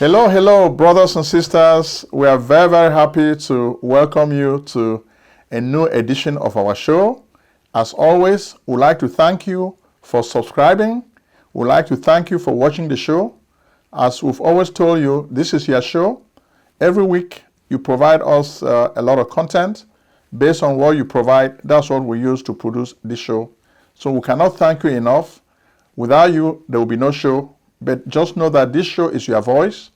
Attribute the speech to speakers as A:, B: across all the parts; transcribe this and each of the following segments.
A: Hello, hello, brothers and sisters. We are very, very happy to welcome you to a new edition of our show. As always, we'd like to thank you for subscribing. We'd like to thank you for watching the show. As we've always told you, this is your show. Every week, you provide us a lot of content. Based on what you provide, that's what we use to produce this show. So we cannot thank you enough. Without you, there will be no show. But just know that this show is your voice.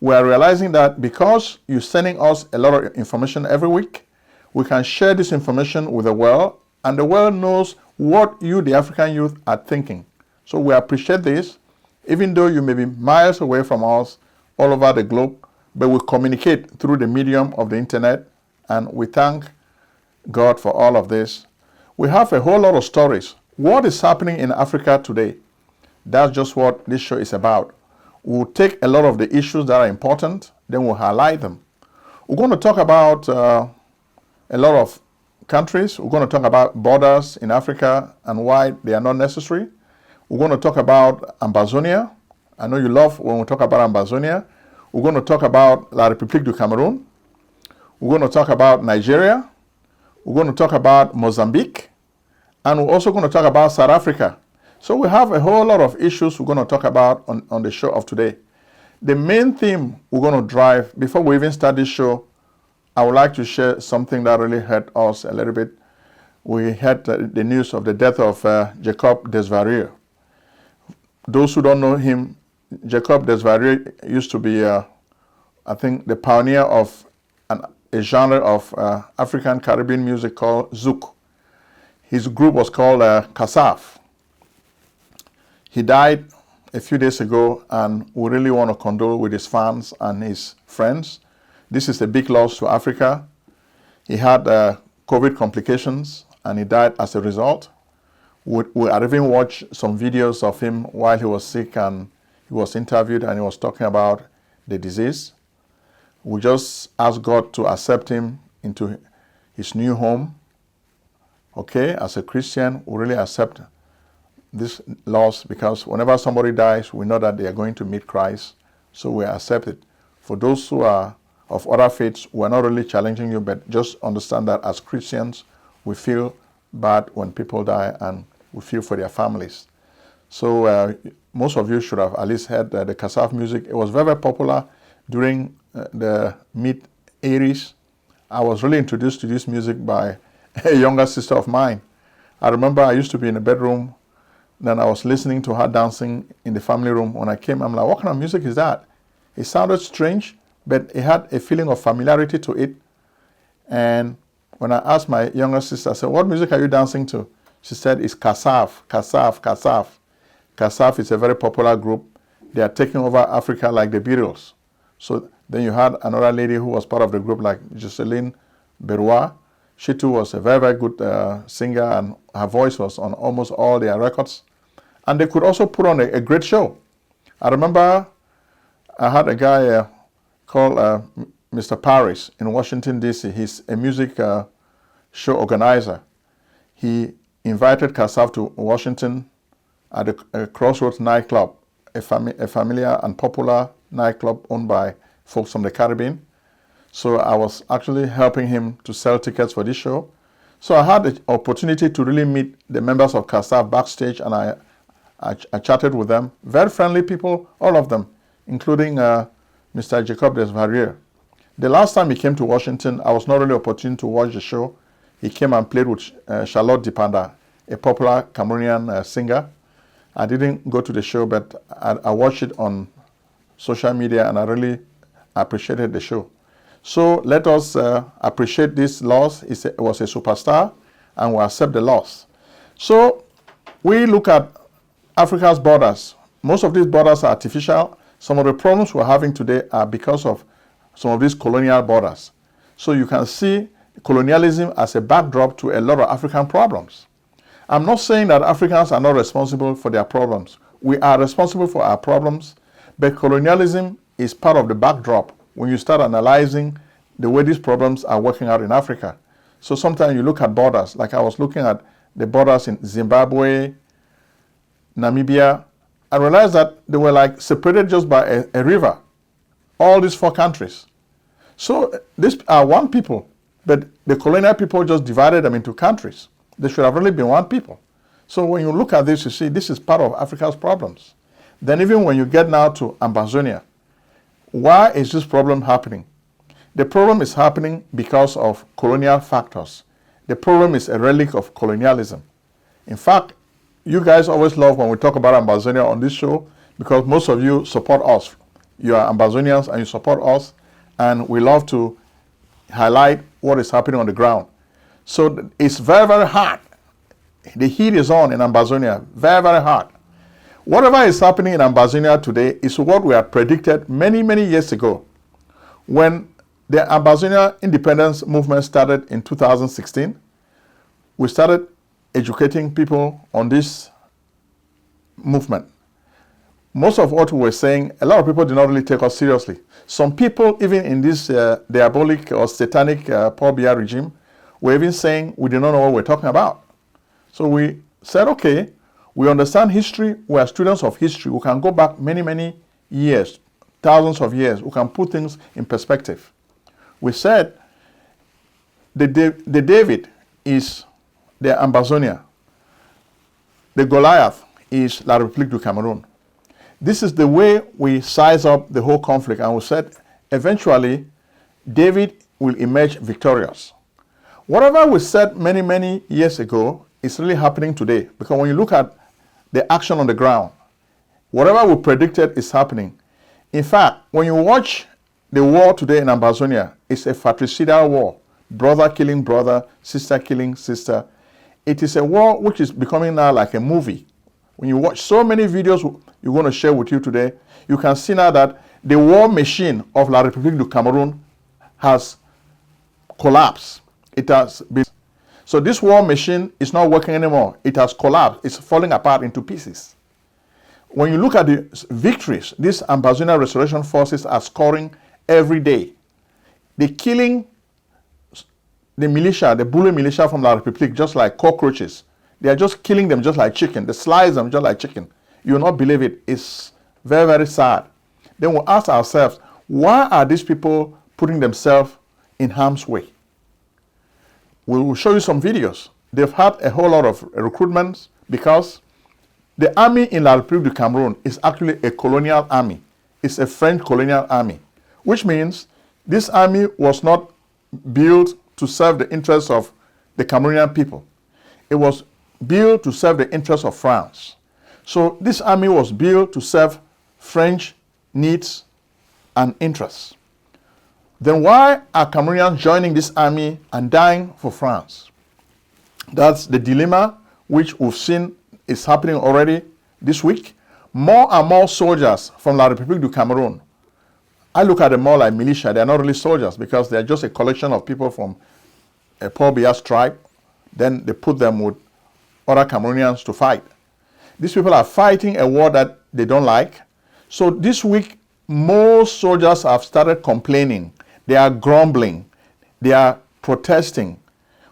A: We are realizing that because you're sending us a lot of information every week, we can share this information with the world, and the world knows what you, the African youth, are thinking. So we appreciate this, even though you may be miles away from us all over the globe, but we communicate through the medium of the internet, and we thank God for all of this. We have a whole lot of stories. What is happening in Africa today? That's just what this show is about. We'll take a lot of the issues that are important, then we'll highlight them. We're going to talk about a lot of countries. We're going to talk about borders in Africa and why they are not necessary. We're going to talk about Ambazonia. I know you love when we talk about Ambazonia. We're going to talk about La République du Cameroun. We're going to talk about Nigeria. We're going to talk about Mozambique. And we're also going to talk about South Africa. So we have a whole lot of issues we're going to talk about on the show of today. The main theme we're going to drive, before we even start this show, I would like to share something that really hurt us a little bit. We had the news of the death of Jacob Desvarieux. Those who don't know him, Jacob Desvarieux used to be, I think, the pioneer of a genre of African Caribbean music called Zouk. His group was called Kasaf. He died a few days ago, and we really want to condole with his fans and his friends. This is a big loss to Africa. He had COVID complications, and he died as a result. We had even watched some videos of him while he was sick, and he was interviewed, and he was talking about the disease. We just ask God to accept him into his new home. Okay, as a Christian, we really accept this loss, because whenever somebody dies, we know that they are going to meet Christ, so we accept it. For those who are of other faiths, we're not really challenging you, but just understand that as Christians, we feel bad when people die, and we feel for their families. So most of you should have at least heard the Kasaf music. It was very, very popular during the mid-80s. I was really introduced to this music by a younger sister of mine. I remember I used to be in a bedroom. Then I was listening to her dancing in the family room. When I came, I'm like, what kind of music is that? It sounded strange, but it had a feeling of familiarity to it. And when I asked my younger sister, I said, what music are you dancing to? She said, it's Kasaf, Kasaf, Kasaf. Kasaf is a very popular group. They are taking over Africa like the Beatles. So then you had another lady who was part of the group, like Jocelyn Berois. She too was a very, very good singer, and her voice was on almost all their records. And they could also put on a great show. I remember I had a guy called Mr. Paris in Washington, D.C. He's a music show organizer. He invited Kasaf to Washington at a Crossroads nightclub, a familiar and popular nightclub owned by folks from the Caribbean. So I was actually helping him to sell tickets for this show. So I had the opportunity to really meet the members of Kasaf backstage, and I chatted with them. Very friendly people, all of them, including Mr. Jacob Desvarieux. The last time he came to Washington, I was not really opportune to watch the show. He came and played with Charlotte Dipanda, a popular Cameroonian singer. I didn't go to the show, but I watched it on social media, and I really appreciated the show. So let us appreciate this loss. It was a superstar, and we accept the loss. So we look at Africa's borders. Most of these borders are artificial. Some of the problems we're having today are because of some of these colonial borders. So you can see colonialism as a backdrop to a lot of African problems. I'm not saying that Africans are not responsible for their problems. We are responsible for our problems, but colonialism is part of the backdrop when you start analyzing the way these problems are working out in Africa. So sometimes you look at borders, like I was looking at the borders in Zimbabwe, Namibia. I realized that they were like separated just by a river. all these 4 countries. So these are one people, but the colonial people just divided them into countries. They should have really been one people. So when you look at this, you see this is part of Africa's problems. Then even when you get now to Ambazonia, why is this problem happening? The problem is happening because of colonial factors. The problem is a relic of colonialism. In fact, you guys always love when we talk about Ambazonia on this show because most of you support us. You are Ambazonians and you support us, and we love to highlight what is happening on the ground. So it's very, very hard. The heat is on in Ambazonia, very, very hard. Whatever is happening in Ambazonia today is what we had predicted many, many years ago. When the Ambazonia independence movement started in 2016, we started educating people on this movement. Most of what we were saying, a lot of people did not really take us seriously. Some people, even in this diabolic or satanic Paul Biya regime, were even saying we did not know what we're talking about. So we said, okay, we understand history, we are students of history, we can go back many, many years, thousands of years, we can put things in perspective. We said the David is the Ambazonia, the Goliath is La République du Cameroun. This is the way we size up the whole conflict, and we said eventually David will emerge victorious. Whatever we said many, many years ago is really happening today, because when you look at the action on the ground, whatever we predicted is happening. In fact, when you watch the war today in Ambazonia, it's a fratricidal war. Brother killing brother, sister killing sister. It is a war which is becoming now like a movie. When you watch so many videos we're going to share with you today, you can see now that the war machine of La République du Cameroun has collapsed. It has been. So this war machine is not working anymore. It has collapsed. It's falling apart into pieces. When you look at the victories, these Ambazonian restoration forces are scoring every day. They're killing the militia, the Bulu militia from La République, just like cockroaches. They are just killing them just like chicken. They slice them just like chicken. You will not believe it. It's very, very sad. Then we'll ask ourselves, why are these people putting themselves in harm's way? We will show you some videos. They've had a whole lot of recruitments because the army in La République du Cameroun is actually a colonial army. It's a French colonial army, which means this army was not built to serve the interests of the Cameroonian people. It was built to serve the interests of France. So this army was built to serve French needs and interests. Then why are Cameroonians joining this army and dying for France? That's the dilemma which we've seen is happening already this week. More and more soldiers from La République du Cameroun. I look at them more like militia. They're not really soldiers because they're just a collection of people from a Paul Biya's tribe. Then they put them with other Cameroonians to fight. These people are fighting a war that they don't like. So this week, most soldiers have started complaining. They are grumbling. They are protesting.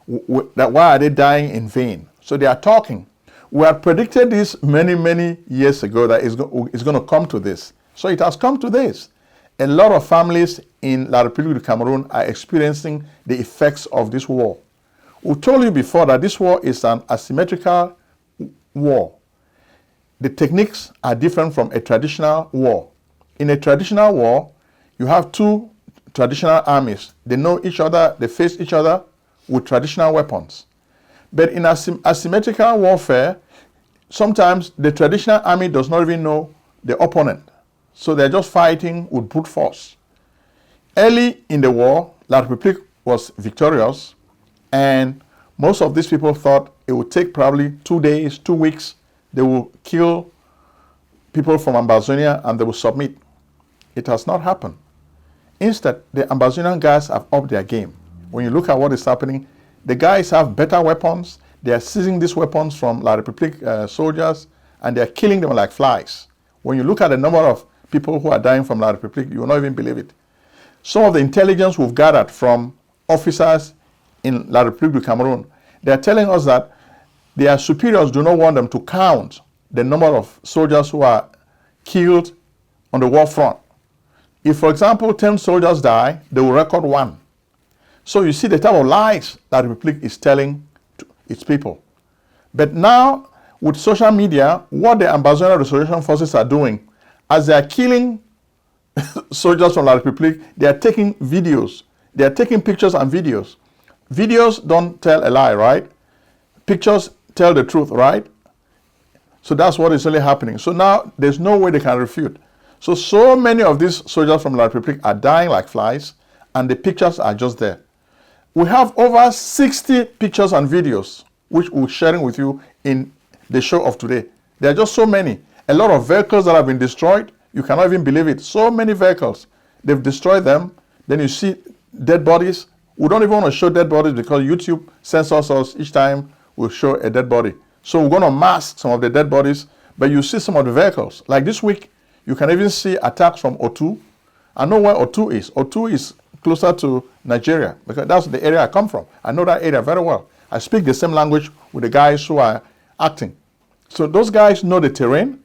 A: That why are they dying in vain? So they are talking. We had predicted this many, many years ago that it's going to come to this. So it has come to this. A lot of families in La République du Cameroun are experiencing the effects of this war. We told you before that this war is an asymmetrical war. The techniques are different from a traditional war. In a traditional war, you have two traditional armies. They know each other, they face each other with traditional weapons. But in asymmetrical warfare, sometimes the traditional army does not even know the opponent. So they're just fighting with brute force. Early in the war, La République was victorious, and most of these people thought it would take probably 2 days, 2 weeks. They will kill people from Ambazonia and they will submit. It has not happened. Instead, the Ambazonian guys have upped their game. When you look at what is happening, the guys have better weapons. They are seizing these weapons from La République soldiers, and they are killing them like flies. When you look at the number of people who are dying from La République, you will not even believe it. Some of the intelligence we've gathered from officers in La République du Cameroun, they are telling us that their superiors do not want them to count the number of soldiers who are killed on the war front. If, for example, 10 soldiers die, they will record 1. So you see the type of lies that the Republic is telling to its people. But now, with social media, what the Ambazonia Restoration Forces are doing, as they are killing soldiers from La Republic, they are taking videos. They are taking pictures and videos. Videos don't tell a lie, right? Pictures tell the truth, right? So that's what is really happening. So now there's no way they can refute. So many of these soldiers from La Republic are dying like flies, and the pictures are just there. We have over 60 pictures and videos, which we're sharing with you in the show of today. There are just so many. A lot of vehicles that have been destroyed. You cannot even believe it. So many vehicles. They've destroyed them. Then you see dead bodies. We don't even want to show dead bodies because YouTube censors us each time we show a dead body. So we're going to mask some of the dead bodies, but you see some of the vehicles. Like this week, you can even see attacks from Otu. I know where Otu is. Otu is closer to Nigeria because that's the area I come from. I know that area very well. I speak the same language with the guys who are acting. So those guys know the terrain,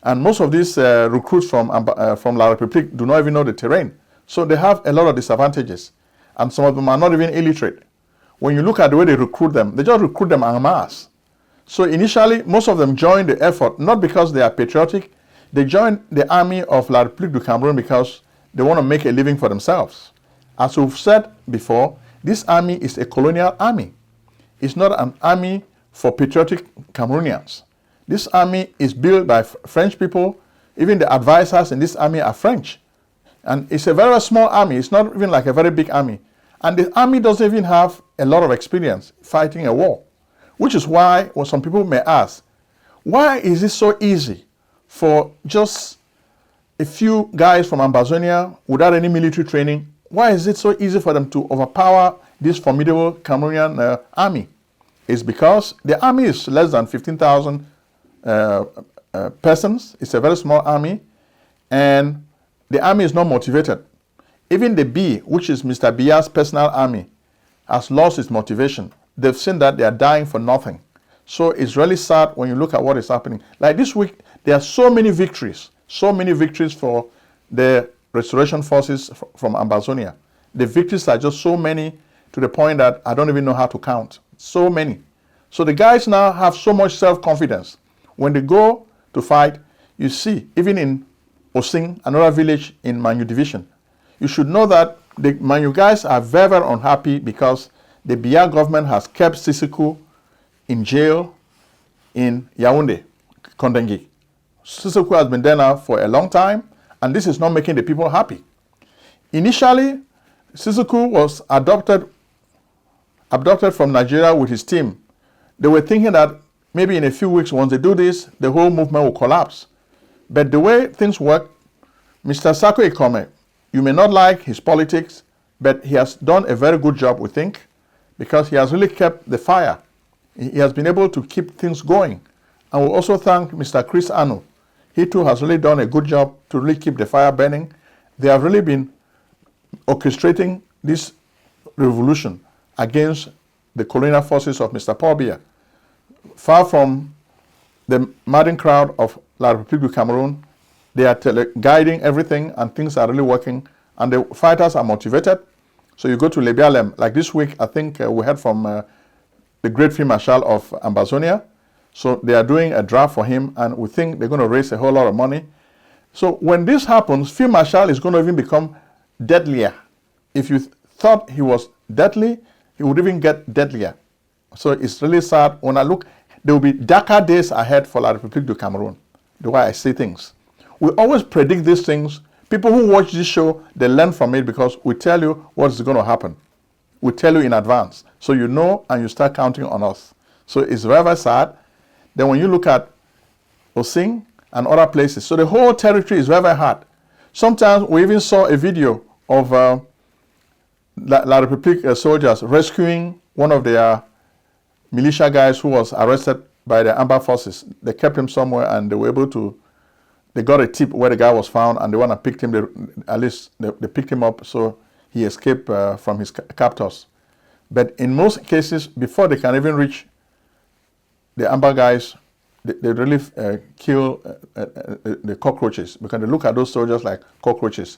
A: and most of these recruits from La Republique do not even know the terrain. So they have a lot of disadvantages, and some of them are not even illiterate. When you look at the way they recruit them, they just recruit them en masse. So initially, most of them joined the effort, not because they are patriotic. They joined the army of La Republique du Cameroun because they want to make a living for themselves. As we've said before, this army is a colonial army. It's not an army for patriotic Cameroonians. This army is built by French people. Even the advisors in this army are French. And it's a very small army. It's not even like a very big army. And the army doesn't even have a lot of experience fighting a war. Which is why, when some people may ask, why is it so easy for just a few guys from Ambazonia without any military training? Why is it so easy for them to overpower this formidable Cameroonian army? It's because the army is less than 15,000 persons. It's a very small army, and the army is not motivated. Even the B, which is Mr. Biya's personal army, has lost its motivation. They've seen that they are dying for nothing. So it's really sad when you look at what is happening. Like this week, there are so many victories for the restoration forces from Ambazonia. The victories are just so many to the point that I don't even know how to count. So many. So the guys now have so much self-confidence. When they go to fight, you see, even in Osing, another village in Manu division, you should know that the Manu guys are very, very unhappy because the Biya government has kept Sisiku in jail in Yaoundé, Kondengi. Sisiku has been there now for a long time, and this is not making the people happy. Initially, Sisiku was abducted from Nigeria with his team. They were thinking that maybe in a few weeks, once they do this, the whole movement will collapse. But the way things work, Mr. Sako Ikome, you may not like his politics, but he has done a very good job, we think, because he has really kept the fire. He has been able to keep things going. And we also thank Mr. Chris Anu. He too has really done a good job to really keep the fire burning. They have really been orchestrating this revolution against the colonial forces of Mr. Paul Biya. Far from the madding crowd of La Republique du Cameroun, they are guiding everything, and things are really working, and the fighters are motivated. So you go to Lebialem, like this week, I think we heard from the great Field Marshal of Ambazonia. So they are doing a draft for him, and we think they're going to raise a whole lot of money. So when this happens, Field Marshal is going to even become deadlier. If you thought he was deadly, he would even get deadlier. So it's really sad. When I look, there will be darker days ahead for La Republique du Cameroun, the way I see things. We always predict these things. People who watch this show, they learn from it because we tell you what is going to happen. We tell you in advance. So you know and you start counting on us. So it's very, very sad. Then when you look at Osing and other places, so the whole territory is very, very hard. Sometimes we even saw a video of La Republique soldiers rescuing one of their militia guys who was arrested by the Amber forces. They kept him somewhere, and they were able to, they got a tip where the guy was found, and they went and picked him, at least they picked him up, so he escaped from his captors. But in most cases, before they can even reach the Amber guys, they really kill the cockroaches, because they look at those soldiers like cockroaches.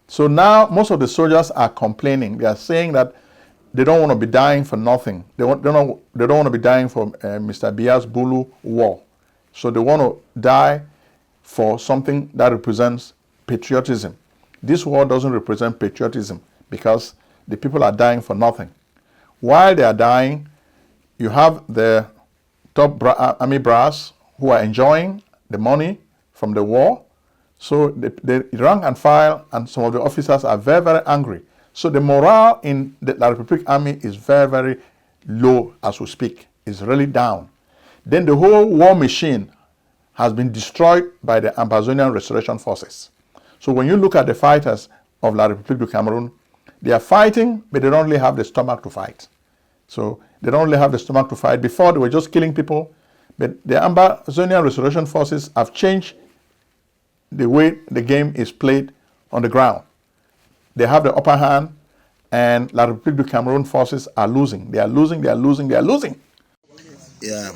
A: So now most of the soldiers are complaining. They are saying that they don't want to be dying for nothing. They don't want to be dying for Mr. Biya's Bulu war. So they want to die for something that represents patriotism. This war doesn't represent patriotism because the people are dying for nothing. While they are dying, you have the top army brass who are enjoying the money from the war. So the rank and file and some of the officers are very, very angry. So the morale in the La Republic Army is very, very low as we speak. It's really down. Then the whole war machine has been destroyed by the Ambazonian restoration forces. So when you look at the fighters of La Republique du Cameroun, they are fighting, but they don't really have the stomach to fight. So they don't really have the stomach to fight. Before, they were just killing people, but the Ambazonian restoration forces have changed the way the game is played on the ground. They have the upper hand, and La Republique du Cameroun forces are losing. They are losing, they are losing, they are losing.
B: Yeah.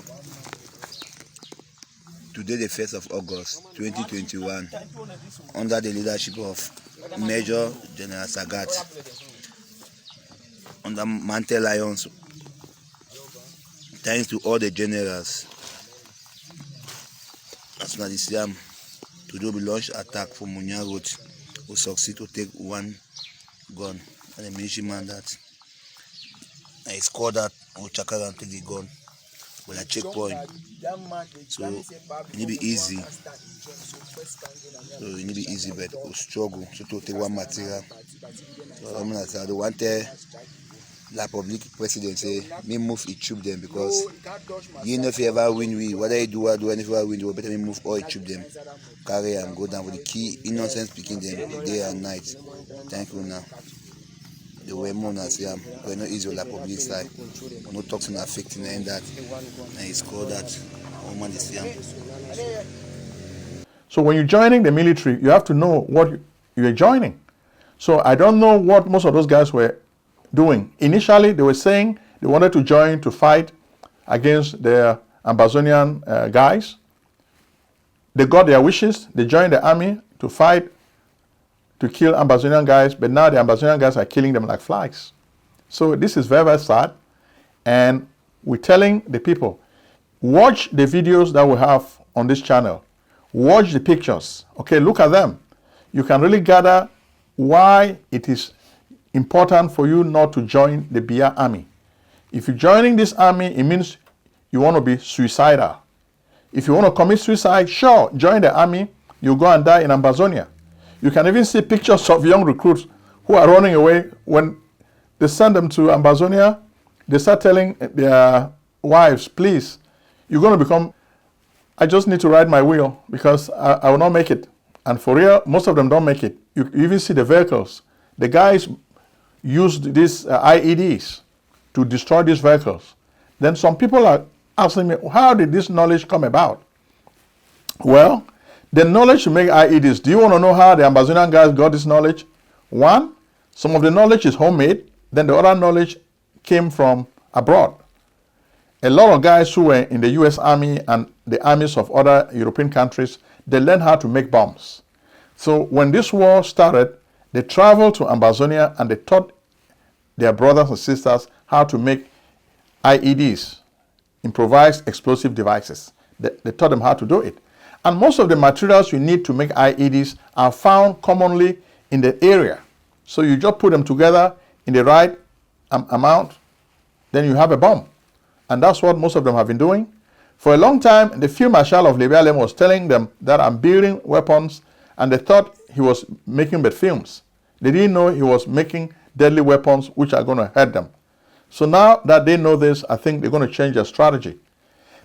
B: Today, the 1st of August, 2021, under the leadership of Major General Sagat, under Mantel Alliance, thanks to all the generals, as well as Siam, today we launch attack from Munya Road. We succeed to take one gun and the military man that I scored that we check and take the gun with a checkpoint. So it need be easy. So it need be easy, but we struggle. So to take one material. So I mean, I don't want La public president say me move it troop them because you know if you ever win we whether you do or do anything win you better me move all it troop them carry and go down with the key innocent speaking them day and night. Thank you now. The way more na say we're not easy on La public side. We're not talking affecting and that and it's called that woman is
A: So when you're joining the military, you have to know what you're joining. So I don't know what most of those guys were doing. Initially, they were saying they wanted to join to fight against the Ambazonian guys. They got their wishes. They joined the army to fight to kill Ambazonian guys, but now the Ambazonian guys are killing them like flies. So this is very, very sad. And we're telling the people, watch the videos that we have on this channel. Watch the pictures. Okay, look at them. You can really gather why it is important for you not to join the Biya army. If you're joining this army, it means you want to be suicidal. If you want to commit suicide, sure, join the army. You go and die in Ambazonia. You can even see pictures of young recruits who are running away. When they send them to Ambazonia, they start telling their wives, please, you're going to become, I just need to ride my wheel because I will not make it. And for real, most of them don't make it. You even see the vehicles. The guys used these IEDs to destroy these vehicles. Then some people are asking me, how did this knowledge come about? Well, the knowledge to make IEDs, do you want to know how the Ambazonian guys got this knowledge? One, some of the knowledge is homemade, then the other knowledge came from abroad. A lot of guys who were in the US Army and the armies of other European countries, they learned how to make bombs. So when this war started, they traveled to Ambazonia and they taught their brothers and sisters how to make IEDs, improvised explosive devices. They taught them how to do it. And most of the materials you need to make IEDs are found commonly in the area. So you just put them together in the right amount, then you have a bomb. And that's what most of them have been doing. For a long time, the Field Marshal of Libya was telling them that I'm building weapons, and they thought he was making bad films. They didn't know he was making deadly weapons which are going to hurt them. So now that they know this, I think they're going to change their strategy.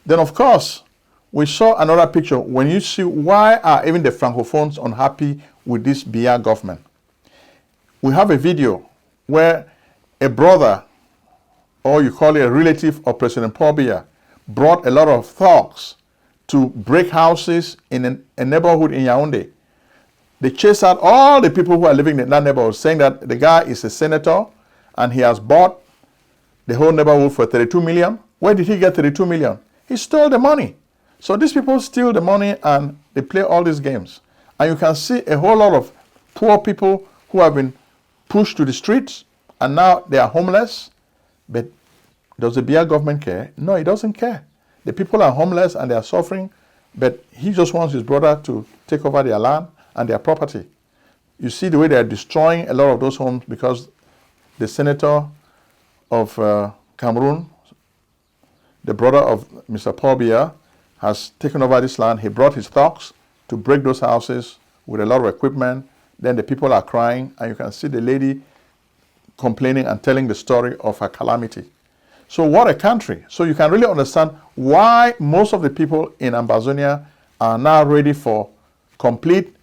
A: Then, of course, we saw another picture when you see why are even the Francophones unhappy with this Biya government. We have a video where a brother, or you call it a relative of President Paul Biya, brought a lot of thugs to break houses in a neighborhood in Yaoundé. They chased out all the people who are living in that neighborhood, saying that the guy is a senator and he has bought the whole neighborhood for 32 million. Where did he get 32 million? He stole the money. So these people steal the money and they play all these games. And you can see a whole lot of poor people who have been pushed to the streets and now they are homeless. But does the Biya government care? No, it doesn't care. The people are homeless and they are suffering, but he just wants his brother to take over their land and their property. You see the way they are destroying a lot of those homes because the senator of Cameroon, the brother of Mr. Paul Biya, has taken over this land. He brought his thugs to break those houses with a lot of equipment. Then the people are crying, and you can see the lady complaining and telling the story of her calamity. So what a country. So you can really understand why most of the people in Ambazonia are now ready for complete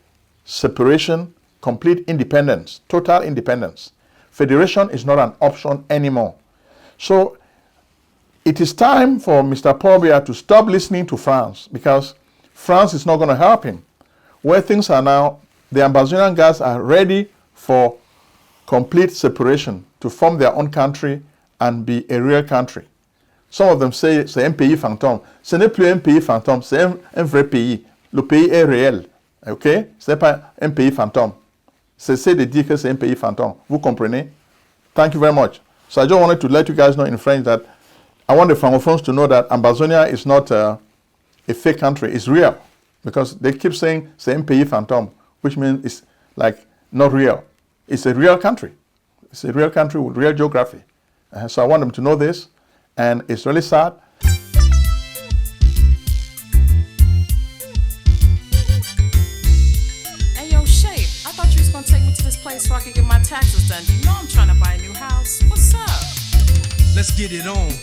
A: separation, complete independence, total independence. Federation is not an option anymore. So it is time for Mr. Paul Biya to stop listening to France, because France is not going to help him. Where things are now, the Ambazonian guys are ready for complete separation, to form their own country and be a real country. Some of them say c'est un pays fantôme. Ce n'est plus un pays fantôme, c'est un vrai pays. Le pays est réel. OK? Ce n'est pas un pays fantôme. Cessez de dire que c'est un pays fantôme. Vous comprenez? Thank you very much. So I just wanted to let you guys know in French that I want the Francophones to know that Ambazonia is not a fake country. It's real. Because they keep saying c'est un pays fantôme, which means it's like not real. It's a real country. It's a real country with real geography. So I want them to know this, and it's really sad.
C: Hey, yo, Shape, I thought you was gonna take me to this place so I could get my taxes done. You know I'm trying to buy a new house. What's up?
D: Let's get it on.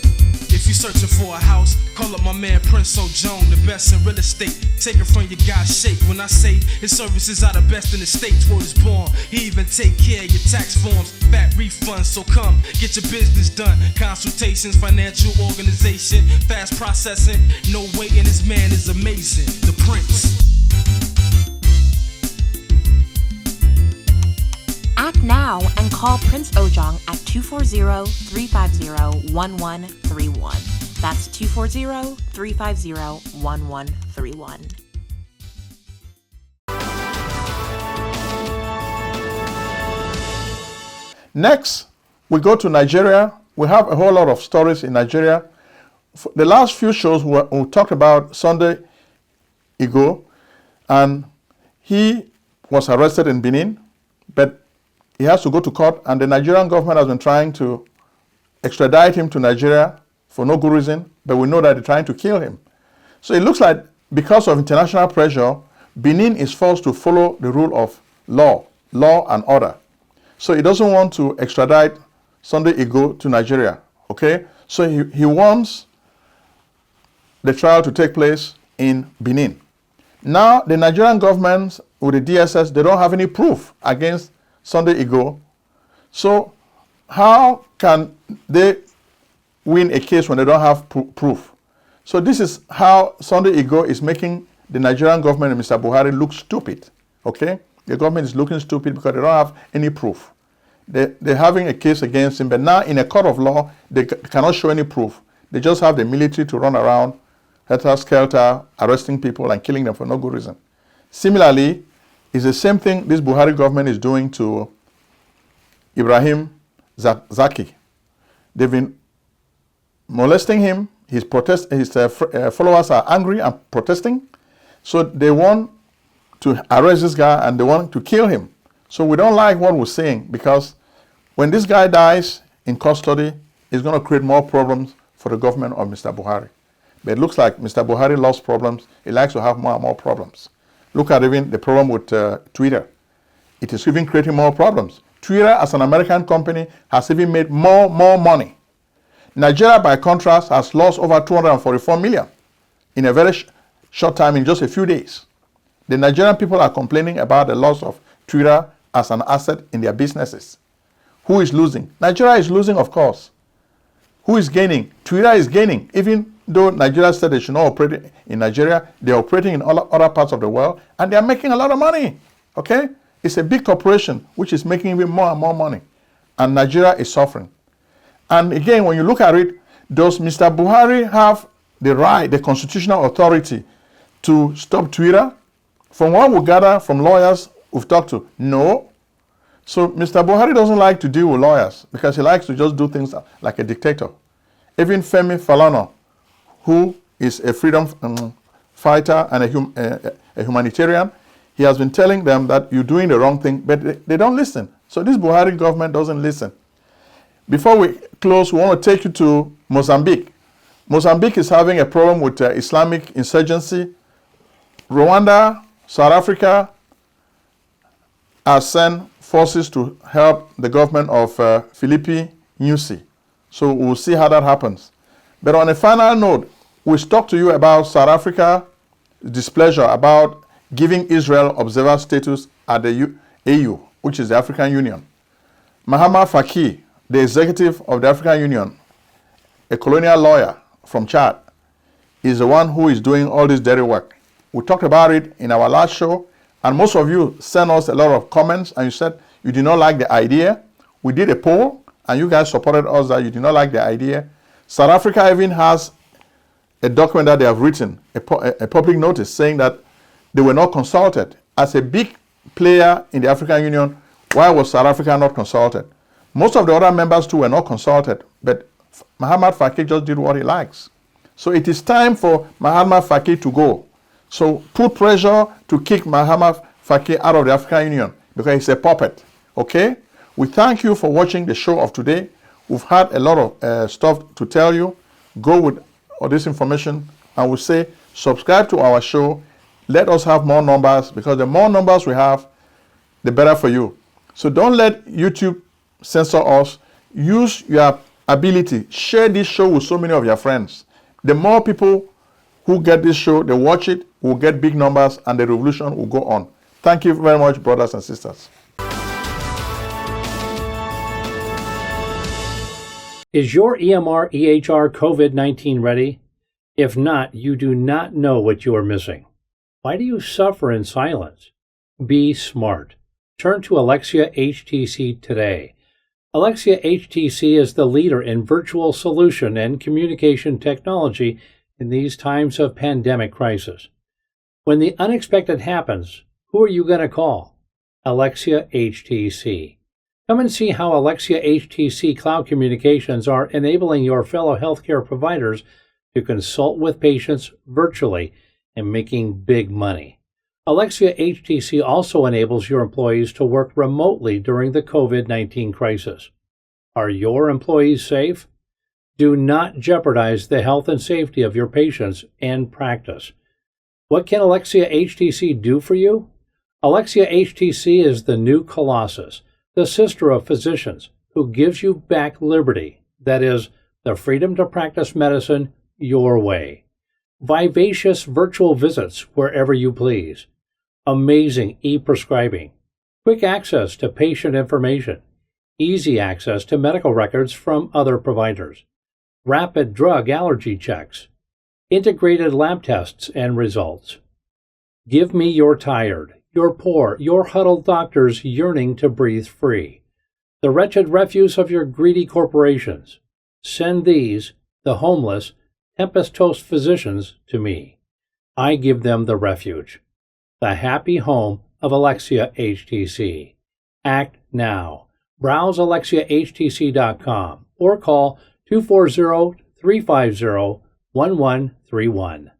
D: If you're searching for a house, call up my man Prince Ojong, the best in real estate. Take it from your guy Shape. When I say his services are the best in the states where it's born, he even take care of your tax forms, fat refunds. So come, get your business done. Consultations, financial organization, fast processing, no waiting. This man is amazing. The Prince.
E: Act now and call Prince Ojong at 240-350-1131. That's 240-350-1131.
A: Next, we go to Nigeria. We have a whole lot of stories in Nigeria. For the last few shows, we talked about Sunday Igbo, and he was arrested in Benin, but he has to go to court, and the Nigerian government has been trying to extradite him to Nigeria for no good reason, but we know that they're trying to kill him. So it looks like because of international pressure, Benin is forced to follow the rule of law and order. So he doesn't want to extradite Sunday Igbo to Nigeria, okay? So he wants the trial to take place in Benin. Now, the Nigerian government with the DSS, they don't have any proof against Sunday Igbo. So how can they win a case when they don't have proof? So this is how Sunday Igbo is making the Nigerian government and Mr. Buhari look stupid, okay? The government is looking stupid because they don't have any proof. They're having a case against him, but now in a court of law, they cannot show any proof. They just have the military to run around, helter-skelter, arresting people and killing them for no good reason. Similarly, it's the same thing this Buhari government is doing to Ibrahim Zaki. They've been molesting him. His followers are angry and protesting. So they want to arrest this guy and they want to kill him. So we don't like what we're saying, because when this guy dies in custody, it's going to create more problems for the government of Mr. Buhari. But it looks like Mr. Buhari loves problems. He likes to have more and more problems. Look at even the problem with Twitter. It is even creating more problems. Twitter, as an American company, has even made more money. Nigeria, by contrast, has lost over 244 million in a very short time, in just a few days. The Nigerian people are complaining about the loss of Twitter as an asset in their businesses. Who is losing? Nigeria is losing, of course. Who is gaining? Twitter is gaining. Even though Nigeria said they should not operate in Nigeria, they're operating in other parts of the world, and they're making a lot of money. Okay? It's a big corporation which is making even more and more money. And Nigeria is suffering. And again, when you look at it, does Mr. Buhari have the right, the constitutional authority to stop Twitter? From what we gather from lawyers we've talked to, no. So Mr. Buhari doesn't like to deal with lawyers because he likes to just do things like a dictator. Even Femi Falana, who is a freedom fighter and a humanitarian, he has been telling them that you're doing the wrong thing, but they don't listen. So this Buhari government doesn't listen. Before we close, we want to take you to Mozambique. Mozambique is having a problem with Islamic insurgency. Rwanda, South Africa have sent forces to help the government of Filipe Nyusi. So we'll see how that happens. But on a final note, we talked to you about South Africa's displeasure about giving Israel observer status at the AU, which is the African Union. Mahama Faki, the executive of the African Union, a colonial lawyer from Chad, is the one who is doing all this dirty work. We talked about it in our last show, and most of you sent us a lot of comments, and you said you did not like the idea. We did a poll, and you guys supported us that you did not like the idea. South Africa even has a document that they have written, a public notice saying that they were not consulted. As a big player in the African Union, why was South Africa not consulted? Most of the other members too were not consulted, but Mahamat Faki just did what he likes. So it is time for Mahamat Faki to go. So put pressure to kick Mahamat Faki out of the African Union because he's a puppet. Okay? We thank you for watching the show of today. We've had a lot of stuff to tell you. Go with all this information, and we'll say subscribe to our show. Let us have more numbers, because the more numbers we have, the better for you. So don't let YouTube censor us. Use your ability. Share this show with so many of your friends. The more people who get this show, they watch it, will get big numbers, and the revolution will go on. Thank you very much, brothers and sisters.
F: Is your EMR EHR COVID-19 ready? If not, you do not know what you are missing. Why do you suffer in silence? Be smart. Turn to Alexia HTC today. Alexia HTC is the leader in virtual solution and communication technology in these times of pandemic crisis. When the unexpected happens, who are you going to call? Alexia HTC. Come and see how Alexia HTC Cloud Communications are enabling your fellow healthcare providers to consult with patients virtually and making big money. Alexia HTC also enables your employees to work remotely during the COVID-19 crisis. Are your employees safe? Do not jeopardize the health and safety of your patients and practice. What can Alexia HTC do for you? Alexia HTC is the new Colossus, the sister of physicians, who gives you back liberty, that is, the freedom to practice medicine your way. Vivacious virtual visits wherever you please. Amazing e-prescribing. Quick access to patient information. Easy access to medical records from other providers. Rapid drug allergy checks. Integrated lab tests and results. Give me your tired, your poor, your huddled doctors yearning to breathe free. The wretched refuse of your greedy corporations. Send these, the homeless, tempest-tossed physicians, to me. I give them the refuge. The happy home of Alexia HTC. Act now. Browse alexiahtc.com or call 240-350-1131.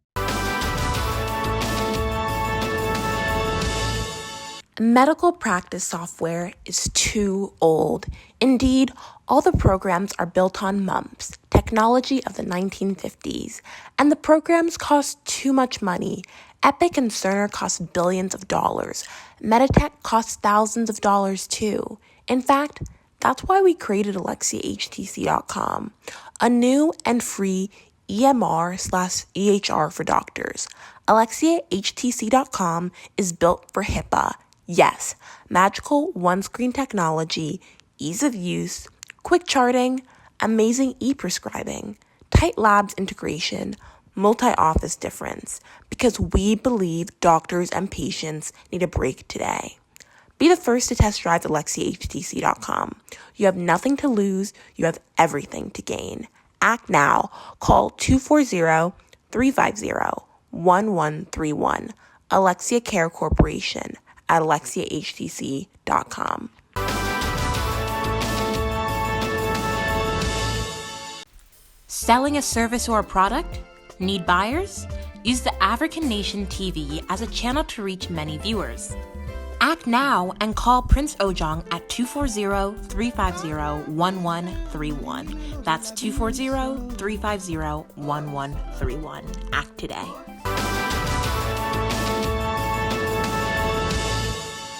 E: Medical practice software is too old. Indeed, all the programs are built on MUMPS, technology of the 1950s, and the programs cost too much money. Epic and Cerner cost billions of dollars. Meditech costs thousands of dollars too. In fact, that's why we created alexiahtc.com, a new and free EMR/EHR for doctors. alexiahtc.com is built for HIPAA. Yes, magical one-screen technology, ease of use, quick charting, amazing e-prescribing, tight labs integration, multi-office difference, because we believe doctors and patients need a break today. Be the first to test drive alexiahtc.com. You have nothing to lose, you have everything to gain. Act now. Call 240-350-1131. Alexia Care Corporation at alexiahtc.com. Selling a service or a product? Need buyers? Use the African Nation TV as a channel to reach many viewers. Act now and call Prince Ojong at 240-350-1131. That's 240-350-1131. Act today.